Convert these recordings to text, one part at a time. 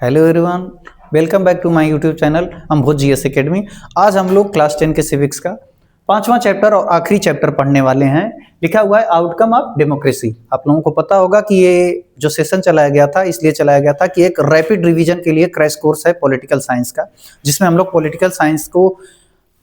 Hello everyone, welcome back to my YouTube channel Ambhoj GS academy. आज हम लोग class 10 के सिविक्स का पांचवा चैप्टर और आखिरी चैप्टर पढ़ने वाले हैं। लिखा हुआ है आउटकम ऑफ डेमोक्रेसी। आप लोगों को पता होगा कि ये जो सेशन चलाया गया था इसलिए चलाया गया था कि एक रैपिड रिवीजन के लिए क्रैश कोर्स है पॉलिटिकल साइंस का, जिसमें हम लोग पॉलिटिकल साइंस को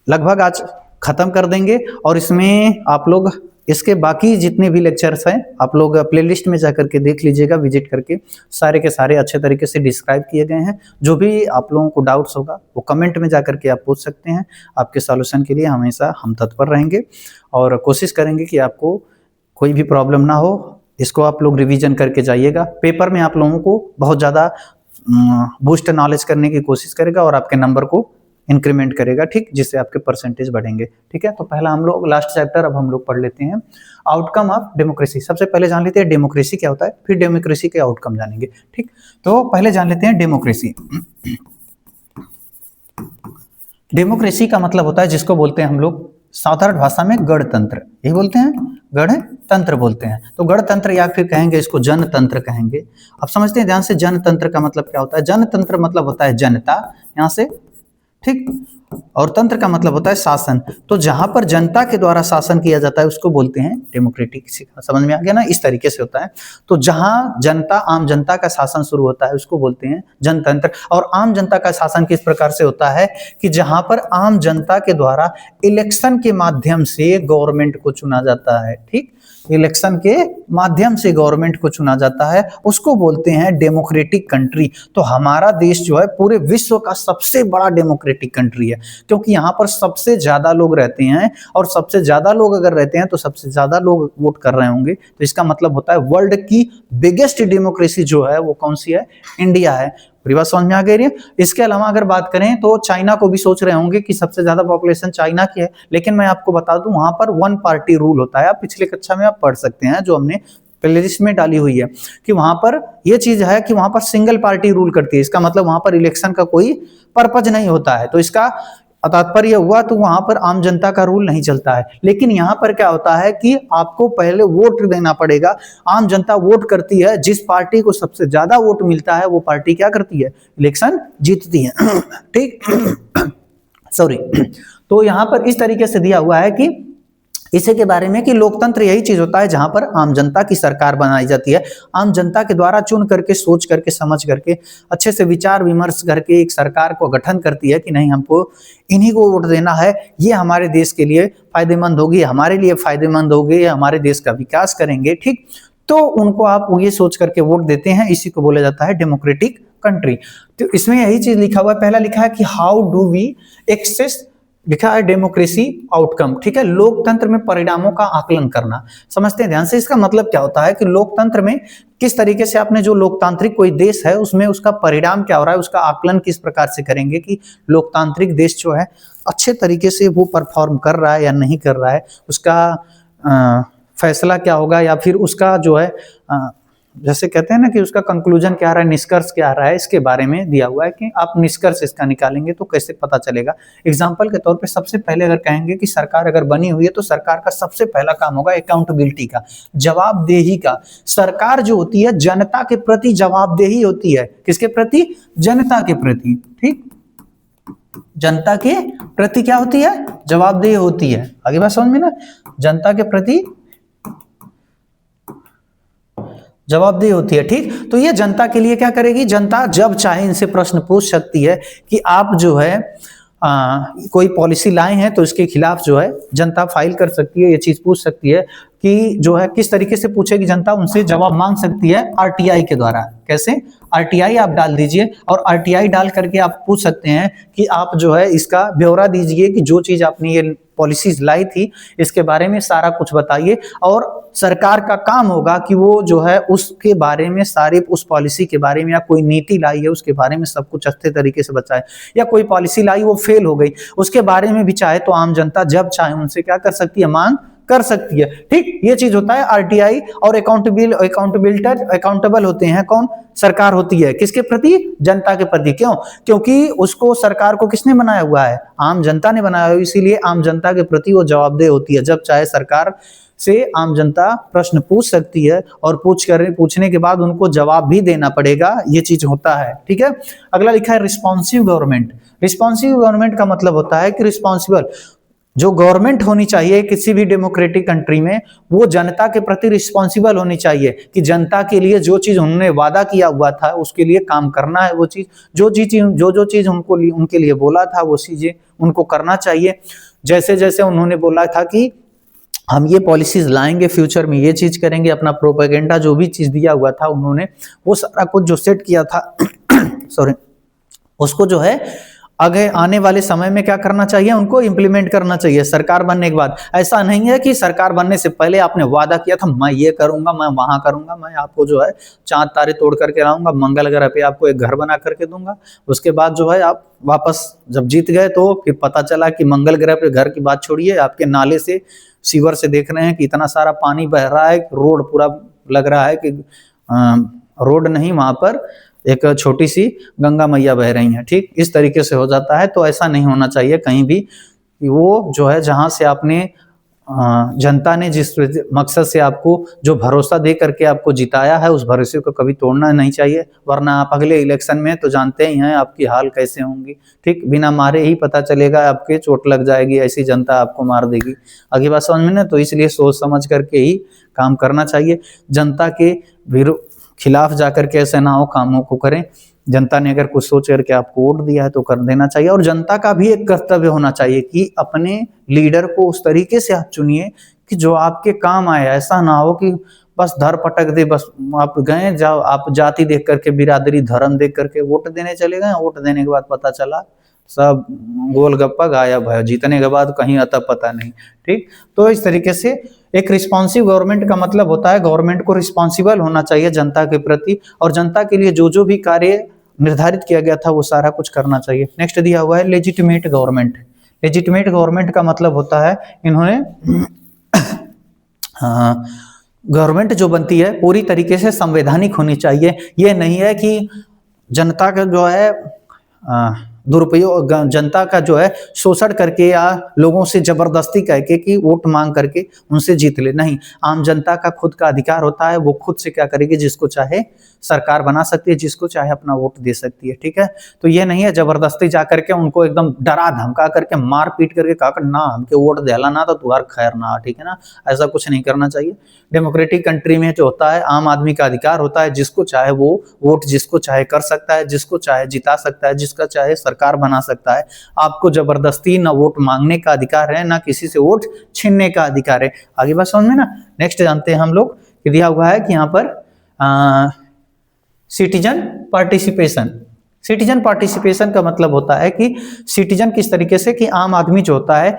लगभग आज खत्म कर देंगे और इसमें आप लोग इसके बाकी जितने भी लेक्चर्स हैं आप लोग प्लेलिस्ट में जाकर के देख लीजिएगा, विजिट करके सारे के सारे अच्छे तरीके से डिस्क्राइब किए गए हैं। जो भी आप लोगों को डाउट्स होगा वो कमेंट में जाकर के आप पूछ सकते हैं। आपके सॉल्यूशन के लिए हमेशा हम तत्पर रहेंगे और कोशिश करेंगे कि आपको कोई भी प्रॉब्लम ना हो। इसको आप लोग रिवीजन करके जाइएगा। पेपर में आप लोगों को बहुत ज़्यादा बूस्ट नॉलेज करने की कोशिश करेगा और आपके नंबर को इंक्रीमेंट करेगा, ठीक, जिससे आपके परसेंटेज बढ़ेंगे। ठीक है, तो पहला हम लोग लास्ट चैप्टर अब हम लोग पढ़ लेते हैं, आउटकम ऑफ डेमोक्रेसी। सबसे पहले जान लेते हैं डेमोक्रेसी क्या होता है, फिर डेमोक्रेसी के आउटकम जानेंगे। ठीक, तो पहले जान लेते हैं डेमोक्रेसी। डेमोक्रेसी का मतलब होता है, जिसको बोलते हैं हम लोग साधारण भाषा में गणतंत्र, यही बोलते हैं, गणतंत्र बोलते हैं। तो गणतंत्र या फिर कहेंगे इसको जनतंत्र कहेंगे। आप समझते हैं ध्यान से, जनतंत्र का मतलब क्या होता है। जनतंत्र मतलब होता है जनता, यहाँ से, ठीक, और तंत्र का मतलब होता है शासन। तो जहां पर जनता के द्वारा शासन किया जाता है उसको बोलते हैं डेमोक्रेटिक। समझ में आ गया ना, इस तरीके से होता है। तो जहां जनता, आम जनता का शासन शुरू होता है उसको बोलते हैं जनतंत्र। और आम जनता का शासन किस प्रकार से होता है कि जहां पर आम जनता के द्वारा इलेक्शन के माध्यम से गवर्नमेंट को चुना जाता है। ठीक, इलेक्शन के माध्यम से गवर्नमेंट को चुना जाता है, उसको बोलते हैं डेमोक्रेटिक कंट्री। तो हमारा देश जो है पूरे विश्व का सबसे बड़ा डेमोक्रेटिक कंट्री है, क्योंकि यहाँ पर सबसे ज्यादा लोग रहते हैं और सबसे ज्यादा लोग अगर रहते हैं तो सबसे ज्यादा लोग वोट कर रहे होंगे। तो इसका मतलब होता है वर्ल्ड की बिगेस्ट डेमोक्रेसी जो है वो कौन सी है, इंडिया है। पूरी बात समझ में आ गई है। इसके अलावा अगर बात करें तो चाइना को भी सोच रहे होंगे कि सबसे ज्यादा पॉपुलेशन चाइना की है, लेकिन मैं आपको बता दूं वहां पर वन पार्टी रूल होता है। आप पिछले कक्षा में आप पढ़ सकते हैं, जो हमने प्लेलिस्ट में डाली हुई है, कि वहां पर यह चीज है कि वहां पर सिंगल पार्टी रूल करती है। इसका मतलब वहां पर इलेक्शन का कोई पर्पज नहीं होता है। तो इसका तात्पर्य हुआ तो वहां पर आम जनता का रूल नहीं चलता है। लेकिन यहाँ पर क्या होता है कि आपको पहले वोट देना पड़ेगा। आम जनता वोट करती है, जिस पार्टी को सबसे ज्यादा वोट मिलता है वो पार्टी क्या करती है, इलेक्शन जीतती है। ठीक, सॉरी। तो यहाँ पर इस तरीके से दिया हुआ है कि इसी के बारे में कि लोकतंत्र यही चीज होता है जहां पर आम जनता की सरकार बनाई जाती है। आम जनता के द्वारा चुन करके, सोच करके, समझ करके, अच्छे से विचार विमर्श करके एक सरकार को गठन करती है कि नहीं, हमको इन्हीं को वोट देना है, ये हमारे देश के लिए फायदेमंद होगी, हमारे लिए फायदेमंद होगी, हमारे देश का विकास करेंगे। ठीक, तो उनको आप ये सोच करके वोट देते हैं। इसी को बोला जाता है डेमोक्रेटिक कंट्री। तो इसमें यही चीज लिखा हुआ है। पहला लिखा है कि हाउ डू वी एक्सेस, लिखा है डेमोक्रेसी आउटकम। ठीक है, लोकतंत्र में परिणामों का आकलन करना। समझते हैं ध्यान से, इसका मतलब क्या होता है कि लोकतंत्र में किस तरीके से आपने जो लोकतांत्रिक कोई देश है उसमें उसका परिणाम क्या हो रहा है, उसका आकलन किस प्रकार से करेंगे कि लोकतांत्रिक देश जो है अच्छे तरीके से वो परफॉर्म कर रहा है या नहीं कर रहा है, उसका फैसला क्या होगा, या फिर उसका जो है जैसे कहते हैं ना कि उसका कंक्लूजन क्या आ रहा है, निष्कर्ष क्या आ रहा है, इसके बारे में दिया हुआ है कि आप निष्कर्ष इसका निकालेंगे तो कैसे पता चलेगा। एग्जाम्पल के तौर पे सबसे पहले अगर कहेंगे कि सरकार अगर बनी हुई है तो सरकार का सबसे पहला काम होगा अकाउंटेबिलिटी का, जवाबदेही का। सरकार जो होती है जनता के प्रति जवाबदेही होती है। किसके प्रति, जनता के प्रति। ठीक, जनता के प्रति क्या होती है, जवाबदेही होती है। आगे बात समझ में ना, जनता के प्रति जवाबदेही होती है। ठीक, तो ये जनता के लिए क्या करेगी, जनता जब चाहे इनसे प्रश्न पूछ सकती है कि आप जो है कोई पॉलिसी लाए हैं तो इसके खिलाफ जो है जनता फाइल कर सकती है, ये चीज पूछ सकती है कि जो है किस तरीके से पूछेगी जनता, उनसे जवाब मांग सकती है आरटीआई के द्वारा। कैसे, आरटीआई आप डाल दीजिए और आरटीआई डाल करके आप पूछ सकते हैं कि आप जो है इसका ब्यौरा दीजिए कि जो चीज आपने ये पॉलिसीज लाई थी इसके बारे में सारा कुछ बताइए। और सरकार का काम होगा कि वो जो है उसके बारे में सारी, उस पॉलिसी के बारे में, या कोई नीति लाई है उसके बारे में सब कुछ अच्छे तरीके से बताए, या कोई पॉलिसी लाई वो फेल हो गई उसके बारे में भी चाहे तो आम जनता जब चाहे उनसे क्या कर सकती है, मांग कर सकती है। ठीक, ये चीज होता है आरटीआई। और अकाउंटेबल होते हैं कौन, सरकार होती है। किसके प्रति, जनता के प्रति। क्यों, क्योंकि उसको, सरकार को किसने बनाया हुआ है, आम जनता ने बनाया हुआ है, इसीलिए आम जनता के प्रति वो जवाबदेह होती है। जब चाहे सरकार से आम जनता प्रश्न पूछ सकती है और पूछने के बाद उनको जवाब भी देना पड़ेगा, ये चीज होता है। ठीक है, अगला लिखा है रिस्पॉन्सिव गवर्नमेंट। रिस्पॉन्सिव गवर्नमेंट का मतलब होता है कि रिस्पॉन्सिबल जो गवर्नमेंट होनी चाहिए किसी भी डेमोक्रेटिक कंट्री में, वो जनता के प्रति रिस्पॉन्सिबल होनी चाहिए कि जनता के लिए जो चीज उन्होंने वादा किया हुआ था उसके लिए काम करना है। वो चीज जो चीज उनके लिए बोला था वो चीजें उनको करना चाहिए। जैसे जैसे उन्होंने बोला था कि हम ये पॉलिसीज लाएंगे, फ्यूचर में ये चीज करेंगे, अपना प्रोपेगेंडा जो भी चीज दिया हुआ था उन्होंने वो सारा कुछ जो सेट किया था सॉरी, उसको जो है आगे आने वाले समय में क्या करना चाहिए, उनको इम्प्लीमेंट करना चाहिए सरकार बनने के बाद। ऐसा नहीं है कि सरकार बनने से पहले आपने वादा किया था मैं ये करूंगा, मैं वहां करूंगा, मैं आपको जो है चांद तारे तोड़ करके लाऊंगा, मंगल ग्रह पे आपको एक घर बना करके दूंगा। उसके बाद जो है आप वापस जब जीत गए तो फिर पता चला कि मंगल ग्रह पे घर की बात छोड़िए, आपके नाले से सीवर से देख रहे हैं कि इतना सारा पानी बह रहा है, रोड पूरा लग रहा है कि रोड नहीं, वहां पर एक छोटी सी गंगा मैया बह रही हैं। ठीक, इस तरीके से हो जाता है। तो ऐसा नहीं होना चाहिए कहीं भी कि वो जो है जहां से आपने जनता ने जिस मकसद से आपको जो भरोसा दे करके आपको जिताया है उस भरोसे को कभी तोड़ना नहीं चाहिए, वरना आप अगले इलेक्शन में तो जानते ही हैं आपकी हाल कैसे होंगी। ठीक, बिना मारे ही पता चलेगा, आपके चोट लग जाएगी, ऐसी जनता आपको मार देगी। आगे बात समझ में ना, तो इसलिए सोच समझ करके ही काम करना चाहिए। जनता के खिलाफ जाकर के ऐसे ना हो, कामों को करें। जनता ने अगर कुछ सोच करके आपको वोट दिया है तो कर देना चाहिए। और जनता का भी एक कर्तव्य होना चाहिए कि अपने लीडर को उस तरीके से आप चुनिए कि जो आपके काम आए। ऐसा ना हो कि बस धर पटक दे, बस आप गए जाओ, आप जाति देख करके, बिरादरी, धर्म देख करके वोट देने चले गए, वोट देने के बाद पता चला सब गोलगप्पा गायब है, जीतने के बाद कहीं अता पता नहीं। ठीक, तो इस तरीके से एक रिस्पॉन्सिव गवर्नमेंट का मतलब होता है गवर्नमेंट को रिस्पॉन्सिबल होना चाहिए जनता के प्रति, और जनता के लिए जो जो भी कार्य निर्धारित किया गया था वो सारा कुछ करना चाहिए। नेक्स्ट दिया हुआ है लेजिटिमेट गवर्नमेंट। लेजिटिमेट गवर्नमेंट का मतलब होता है इन्होंने गवर्नमेंट जो बनती है पूरी तरीके से संवैधानिक होनी चाहिए। ये नहीं है कि जनता का जो है दुरुपयोग, जनता का जो है शोषण करके या लोगों से जबरदस्ती कह के कि वोट मांग करके उनसे जीत ले। नहीं, आम जनता का खुद का अधिकार होता है, वो खुद से क्या करेगी, जिसको चाहे सरकार बना सकती है, जिसको चाहे अपना वोट दे सकती है। ठीक है, तो ये नहीं है जबरदस्ती जा करके उनको एकदम डरा धमका करके मार पीट करके कहा ना हमके वोट देला ना तो तुम्हार खैर ना। ठीक है ना, ऐसा कुछ नहीं करना चाहिए। डेमोक्रेटिक कंट्री में जो होता है आम आदमी का अधिकार होता है, जिसको चाहे वो वोट जिसको चाहे कर सकता है, जिसको चाहे जिता सकता है, जिसका चाहे सरकार बना सकता है। आपको जबरदस्ती ना वोट मांगने का अधिकार है, ना किसी से वोट छीनने का अधिकार है। आगे बात समझ में ना। नेक्स्ट जानते हैं हम लोग, दिया हुआ है कि यहाँ पर सिटीजन पार्टिसिपेशन। सिटीजन पार्टिसिपेशन का मतलब होता है कि सिटीजन किस तरीके से, कि आम आदमी जो होता है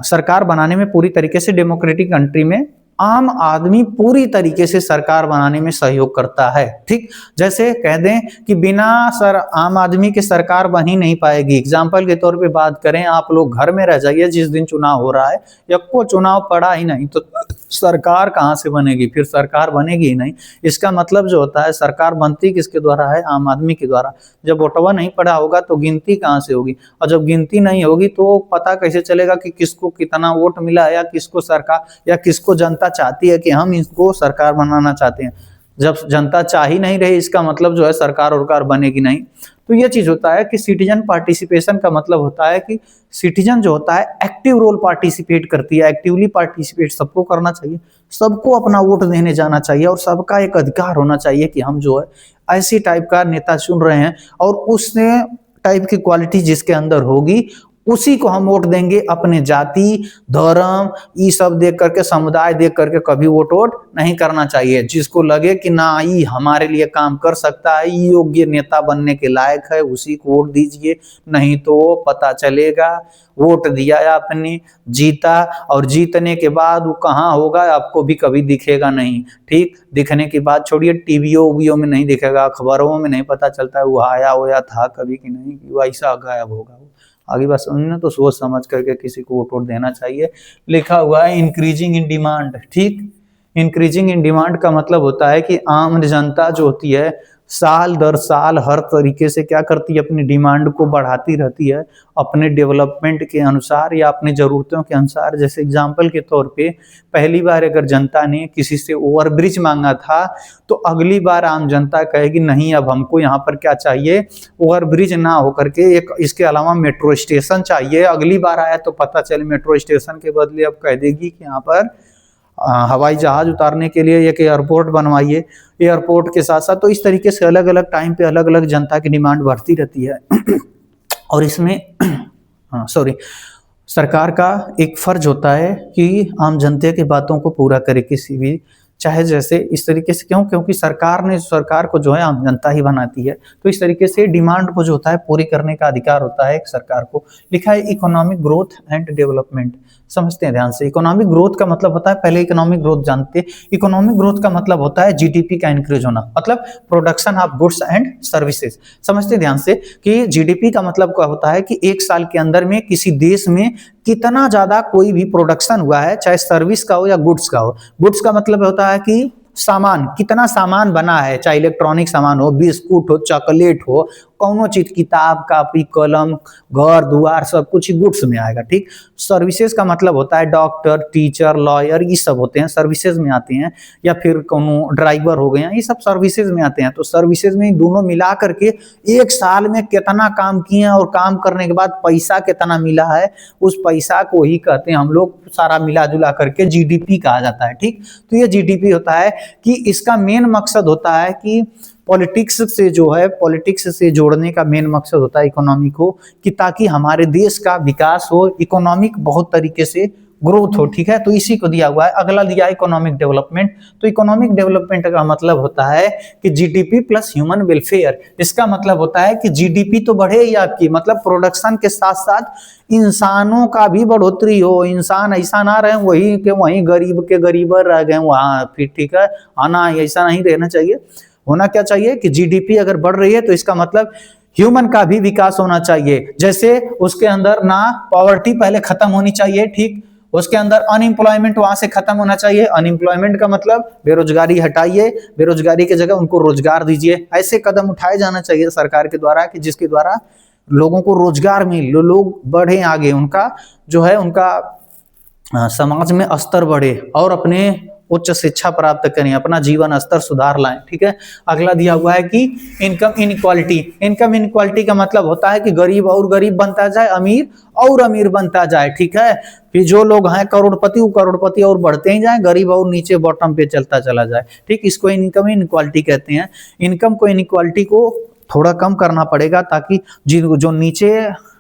सरकार बनाने में पूरी तरीके से, डेमोक्रेटिक कंट्री में आम आदमी पूरी तरीके से सरकार बनाने में सहयोग करता है। ठीक, जैसे कह दें कि बिना आम आदमी के सरकार बन ही नहीं पाएगी। एग्जाम्पल के तौर पे बात करें, आप लोग घर में रह जाइए, जिस दिन चुनाव हो रहा है या कोई चुनाव पड़ा ही नहीं तो सरकार कहाँ से बनेगी, फिर सरकार बनेगी ही नहीं। इसका मतलब जो होता है सरकार बनती किसके द्वारा है, आम आदमी के द्वारा। जब वोटवा नहीं पड़ा होगा तो गिनती कहाँ से होगी, और जब गिनती नहीं होगी तो पता कैसे चलेगा कि किसको कितना वोट मिला है, या किसको सरकार या किसको जनता चाहती है कि हम इसको सरकार बनाना चाहते हैं। जब जनता चाह ही नहीं रही, इसका मतलब जो है सरकार उरकार बनेगी नहीं। तो ये चीज होता है कि सिटीजन पार्टिसिपेशन का मतलब होता है कि सिटीजन जो होता है एक्टिव रोल पार्टिसिपेट करती है। एक्टिवली पार्टिसिपेट सबको करना चाहिए, सबको अपना वोट देने जाना चाहिए, और सबका एक अधिकार होना चाहिए कि हम जो है ऐसी टाइप का नेता चुन रहे हैं, और उस टाइप की क्वालिटी जिसके अंदर होगी उसी को हम वोट देंगे। अपने जाति, धर्म, ये सब देख करके, समुदाय देख करके कभी वोट नहीं करना चाहिए। जिसको लगे कि ना ये हमारे लिए काम कर सकता है, ये योग्य नेता बनने के लायक है, उसी को वोट दीजिए। नहीं तो पता चलेगा वोट दिया आपने, जीता, और जीतने के बाद वो कहाँ होगा आपको भी कभी दिखेगा नहीं। ठीक, दिखने की बात छोड़िए, टीवीओ में नहीं दिखेगा, अखबारों में नहीं पता चलता है वो आया हुआ था कभी कि नहीं, वो ऐसा गायब होगा। आगे बात समझना, तो सोच समझ करके किसी को वोट देना चाहिए। लिखा हुआ है इंक्रीजिंग इन डिमांड। ठीक, इंक्रीजिंग इन डिमांड का मतलब होता है कि आम जनता जो होती है साल दर साल हर तरीके से क्या करती है, अपनी डिमांड को बढ़ाती रहती है अपने डेवलपमेंट के अनुसार या अपनी ज़रूरतों के अनुसार। जैसे एग्जांपल के तौर पे पहली बार अगर जनता ने किसी से ओवरब्रिज मांगा था तो अगली बार आम जनता कहेगी नहीं, अब हमको यहाँ पर क्या चाहिए, ओवरब्रिज ना होकर के एक इसके अलावा मेट्रो स्टेशन चाहिए। अगली बार आया तो पता चले मेट्रो स्टेशन के बदले अब कह देगी कि यहाँ पर हवाई जहाज उतारने के लिए एक एयरपोर्ट बनवाइए, एयरपोर्ट के साथ साथ। तो इस तरीके से अलग अलग टाइम पे अलग अलग जनता की डिमांड बढ़ती रहती है और इसमें सरकार का एक फर्ज होता है कि आम जनता की बातों को पूरा करे किसी भी, चाहे जैसे इस तरीके से। क्यों? क्योंकि सरकार को जो है आम जनता ही बनाती है, तो इस तरीके से डिमांड को जो होता है पूरी करने का अधिकार होता है एक सरकार को। लिखा है इकोनॉमिक ग्रोथ एंड डेवलपमेंट, समझते हैं ध्यान से। इकोनॉमिक ग्रोथ का मतलब होता है, पहले इकोनॉमिक ग्रोथ जानते हैं। इकोनॉमिक ग्रोथ का मतलब होता है जीडीपी का इंक्रीज होना, मतलब production of goods and services. समझते हैं ध्यान से कि जीडीपी का मतलब क्या होता है कि एक साल के अंदर में किसी देश में कितना ज्यादा कोई भी प्रोडक्शन हुआ है, चाहे सर्विस का हो या गुड्स का हो। गुड्स का मतलब होता है कि सामान, कितना सामान बना है, चाहे इलेक्ट्रॉनिक सामान हो, बिस्कुट हो, चॉकलेट हो, कौनो चीज, किताब कापी कलम घर दुआर सब कुछ गुड्स में आएगा। ठीक। सर्विसेज का मतलब होता है डॉक्टर टीचर लॉयर, ये सब होते हैं सर्विसेज में आते हैं, या फिर कोनो ड्राइवर हो गए हैं, ये सब सर्विसेज में आते हैं। तो सर्विसेज में दोनों मिला करके एक साल में कितना काम किए और काम करने के बाद पैसा कितना मिला है, उस पैसा को ही कहते हैं हम लोग, सारा मिला जुला करके जीडीपी कहा जाता है। ठीक। तो ये जीडीपी होता है कि इसका मेन मकसद होता है कि पॉलिटिक्स से जो है, पॉलिटिक्स से जोड़ने का मेन मकसद होता है इकोनॉमी को, कि ताकि हमारे देश का विकास हो, इकोनॉमिक बहुत तरीके से ग्रोथ हो। ठीक है। तो इसी को दिया हुआ है। अगला दिया इकोनॉमिक डेवलपमेंट। तो इकोनॉमिक डेवलपमेंट का मतलब होता है कि जीडीपी प्लस ह्यूमन वेलफेयर। इसका मतलब होता है कि जीडीपी तो बढ़े ही आपकी, मतलब प्रोडक्शन के साथ साथ इंसानों का भी बढ़ोतरी हो। इंसान ऐसा ना रहे वही के वही गरीब के गरीबर रह गए वहां, फिर ठीक है आना, ऐसा नहीं रहना चाहिए। होना क्या चाहिए कि जीडीपी अगर बढ़ रही है तो इसका मतलब ह्यूमन का भी विकास होना चाहिए। जैसे उसके अंदर ना पॉवर्टी पहले खत्म होनी चाहिए। ठीक। उसके अंदर अनएम्प्लॉयमेंट वहां से खत्म होना चाहिए। अनएम्प्लॉयमेंट का मतलब बेरोजगारी हटाइए, बेरोजगारी की जगह उनको रोजगार दीजिए। ऐसे कदम उठाए जाना चाहिए सरकार के द्वारा कि जिसके द्वारा लोगों को रोजगार मिले, लोग बढ़े आगे, उनका जो है उनका समाज में स्तर बढ़े और अपने उच्च शिक्षा प्राप्त करें, अपना जीवन स्तर सुधार लाएं। ठीक है। अगला दिया हुआ है कि इनकम इनइक्वालिटी। इनकम इनइक्वालिटी का मतलब होता है कि गरीब और गरीब बनता जाए, अमीर और अमीर बनता जाए। ठीक है। फिर जो लोग हैं करोड़पति, वो करोड़पति और बढ़ते ही जाए, गरीब और नीचे बॉटम पे चलता चला जाए। ठीक। इसको इनकम इनइक्वालिटी कहते हैं। इनकम को इनइक्वालिटी को थोड़ा कम करना पड़ेगा ताकि जो नीचे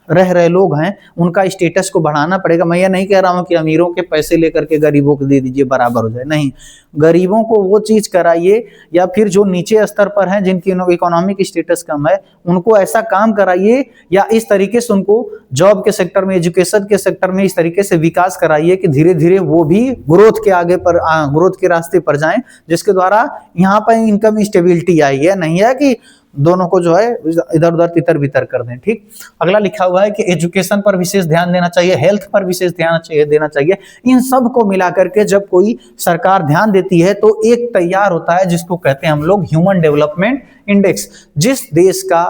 रह रहे लोग हैं उनका स्टेटस को बढ़ाना पड़ेगा। मैं ये नहीं कह रहा हूं कि अमीरों के पैसे लेकर के गरीबों को दे दीजिए बराबर हो जाए, नहीं। गरीबों को वो चीज कराइए, या फिर जो नीचे स्तर पर हैं जिनकी इकोनॉमिक स्टेटस कम है उनको ऐसा काम कराइए, या इस तरीके से उनको जॉब के सेक्टर में, एजुकेशन के सेक्टर में इस तरीके से विकास कराइए कि धीरे धीरे वो भी ग्रोथ के आगे पर ग्रोथ के रास्ते पर जाएं, जिसके द्वारा यहाँ पर इनकम स्टेबिलिटी आई है। नहीं है कि दोनों को जो है इधर उधर तितर बितर कर दें। ठीक। अगला लिखा हुआ है कि एजुकेशन पर विशेष ध्यान देना चाहिए, हेल्थ पर विशेष ध्यान देना चाहिए। इन सब को मिला करके जब कोई सरकार ध्यान देती है तो एक तैयार होता है जिसको कहते हैं हम लोग ह्यूमन डेवलपमेंट इंडेक्स। जिस देश का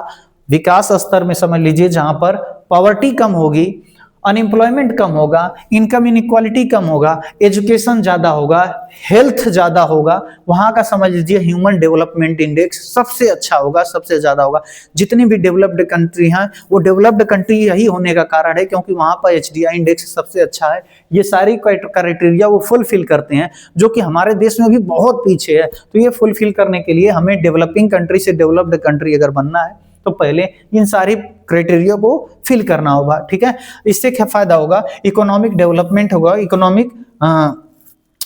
विकास स्तर में समझ लीजिए जहां पर पॉवर्टी कम होगी, अनएम्प्लॉयमेंट कम होगा, इनकम इनइक्वालिटी कम होगा, एजुकेशन ज्यादा होगा, हेल्थ ज्यादा होगा, वहां का समझ लीजिए ह्यूमन डेवलपमेंट इंडेक्स सबसे अच्छा होगा, सबसे ज्यादा होगा। जितनी भी डेवलप्ड कंट्री हैं वो डेवलप्ड कंट्री यही होने का कारण है क्योंकि वहां पर एचडीआई इंडेक्स सबसे अच्छा है। ये सारी क्राइटेरिया वो फुलफिल करते हैं, जो कि हमारे देश में भी बहुत पीछे है। तो ये फुलफिल करने के लिए हमें डेवलपिंग कंट्री से डेवलप्ड कंट्री अगर बनना है तो पहले इन सारी क्राइटेरिया को फिल करना होगा। ठीक है। इससे क्या फायदा होगा, इकोनॉमिक डेवलपमेंट होगा, इकोनॉमिक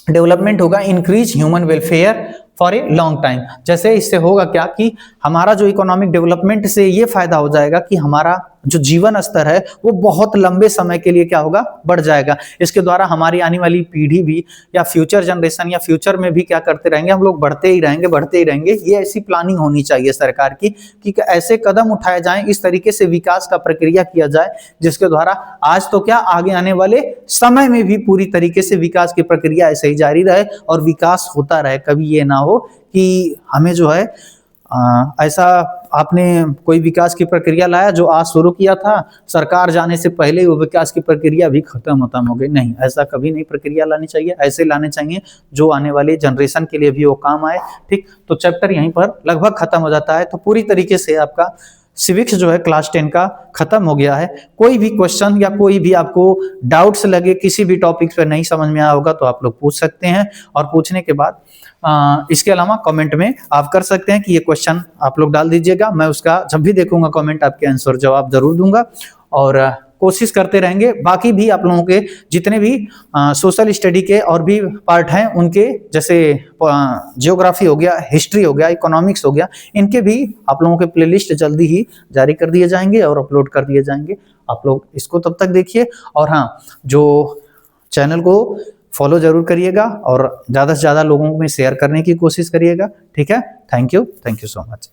डेवलपमेंट होगा, increase human welfare for a long time. जैसे इससे होगा क्या कि हमारा जो इकोनॉमिक डेवलपमेंट से ये फायदा हो जाएगा कि हमारा जो जीवन स्तर है वो बहुत लंबे समय के लिए क्या होगा, बढ़ जाएगा। इसके द्वारा हमारी आने वाली पीढ़ी भी या फ्यूचर जनरेशन या फ्यूचर में भी क्या करते रहेंगे, हम लोग बढ़ते ही रहेंगे, बढ़ते ही रहेंगे। ये ऐसी प्लानिंग होनी चाहिए सरकार की कि ऐसे कदम उठाए जाएं, इस तरीके से विकास का प्रक्रिया किया जाए जिसके द्वारा आज तो क्या आगे आने वाले समय में भी पूरी तरीके से विकास की प्रक्रिया ऐसे ही जारी रहे और विकास होता रहे। कभी ये ना हो कि हमें जो है ऐसा आपने कोई विकास की प्रक्रिया लाया जो आज शुरू किया था, सरकार जाने से पहले ही वो विकास की प्रक्रिया भी खत्म हो गई। नहीं, ऐसा कभी नहीं प्रक्रिया लानी चाहिए, ऐसे लाने चाहिए जो आने वाली जनरेशन के लिए भी वो काम आए। ठीक, तो चैप्टर यहीं पर लगभग खत्म हो जाता है। तो पूरी तरीके से आपका सिविक्स जो है क्लास 10 का खत्म हो गया है। कोई भी क्वेश्चन या कोई भी आपको डाउट्स लगे, किसी भी टॉपिक पर नहीं समझ में आया होगा तो आप लोग पूछ सकते हैं, और पूछने के बाद इसके अलावा कमेंट में आप कर सकते हैं कि ये क्वेश्चन आप लोग डाल दीजिएगा। मैं उसका जब भी देखूंगा कमेंट आपके आंसर जवाब जरूर दूंगा, और कोशिश करते रहेंगे। बाकी भी आप लोगों के जितने भी सोशल स्टडी के और भी पार्ट हैं उनके, जैसे जियोग्राफी हो गया, हिस्ट्री हो गया, इकोनॉमिक्स हो गया, इनके भी आप लोगों के प्लेलिस्ट जल्दी ही जारी कर दिए जाएंगे और अपलोड कर दिए जाएंगे। आप लोग इसको तब तक देखिए, और हाँ, जो चैनल को फॉलो जरूर करिएगा और ज़्यादा से ज़्यादा लोगों में शेयर करने की कोशिश करिएगा। ठीक है, थैंक यू सो मच।